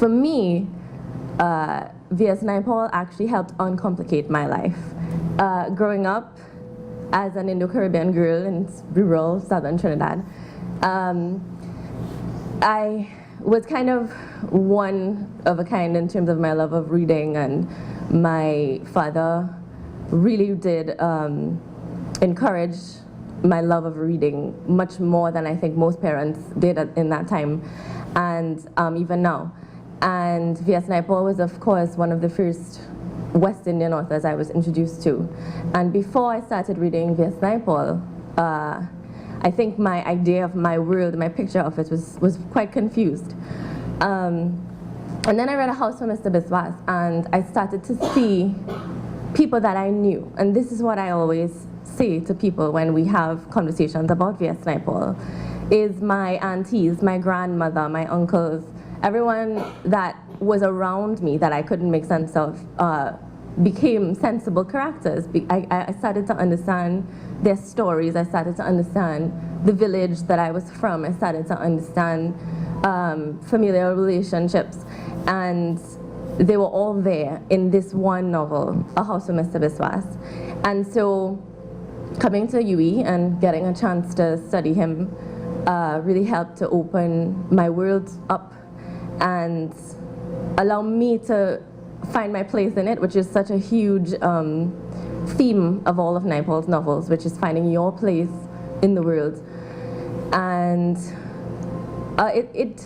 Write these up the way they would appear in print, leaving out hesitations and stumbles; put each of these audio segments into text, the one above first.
for me, V.S. Naipaul actually helped uncomplicate my life. Growing up as an Indo-Caribbean girl in rural southern Trinidad, I was kind of one of a kind in terms of my love of reading, and my father really did encourage my love of reading much more than I think most parents did in that time, and even now. And V.S. Naipaul was, of course, one of the first West Indian authors I was introduced to. And before I started reading V.S. Naipaul, I think my idea of my world, my picture of it was quite confused. And then I read A House for Mr. Biswas, and I started to see people that I knew. And this is what I always say to people when we have conversations about V.S. Naipaul, is my aunties, my grandmother, my uncles, everyone that was around me that I couldn't make sense of became sensible characters. I started to understand their stories. I started to understand the village that I was from. I started to understand familial relationships. And they were all there in this one novel, A House for Mr. Biswas. And so coming to UE and getting a chance to study him really helped to open my world up and allow me to find my place in it, which is such a huge theme of all of Naipaul's novels, which is finding your place in the world. And it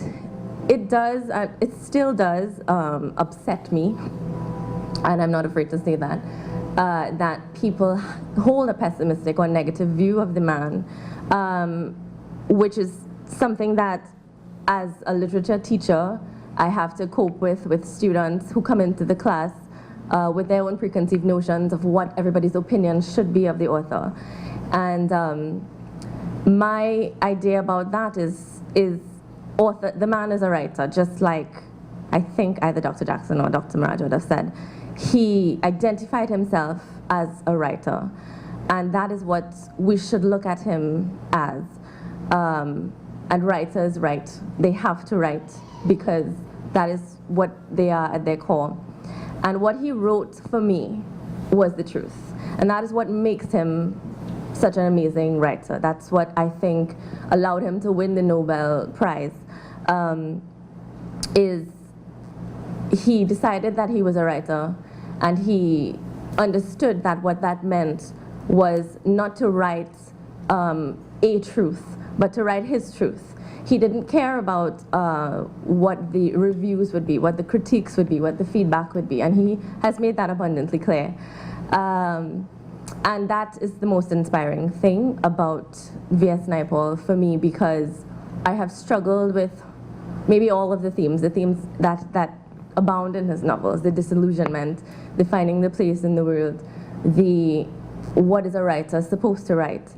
still does upset me, and I'm not afraid to say that, that people hold a pessimistic or negative view of the man, which is something that, as a literature teacher, I have to cope with students who come into the class with their own preconceived notions of what everybody's opinion should be of the author. And my idea about that is author, the man is a writer, just like I think either Dr. Jackson or Dr. Maraj would have said. He identified himself as a writer, and that is what we should look at him as. And writers write. They have to write because that is what they are at their core. And what he wrote for me was the truth. And that is what makes him such an amazing writer. That's what I think allowed him to win the Nobel Prize. Is he decided that he was a writer, and he understood that what that meant was not to write a truth, but to write his truth. He didn't care about what the reviews would be, what the critiques would be, what the feedback would be, and he has made that abundantly clear. And that is the most inspiring thing about V.S. Naipaul for me, because I have struggled with maybe all of the themes that abound in his novels: the disillusionment, the finding the place in the world, the what is a writer supposed to write,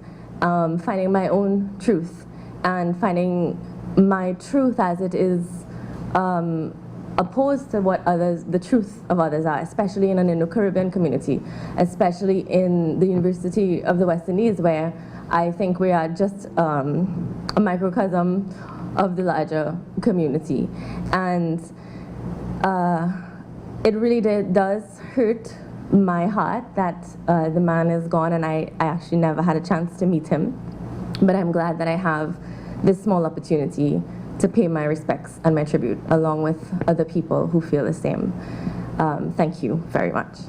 finding my own truth, and finding my truth as it is opposed to what others, the truth of others are, especially in an Indo-Caribbean community, especially in the University of the West Indies, where I think we are just a microcosm of the larger community. And it really does hurt my heart that the man is gone, and I actually never had a chance to meet him. But I'm glad that I have this small opportunity to pay my respects and my tribute, along with other people who feel the same. Thank you very much.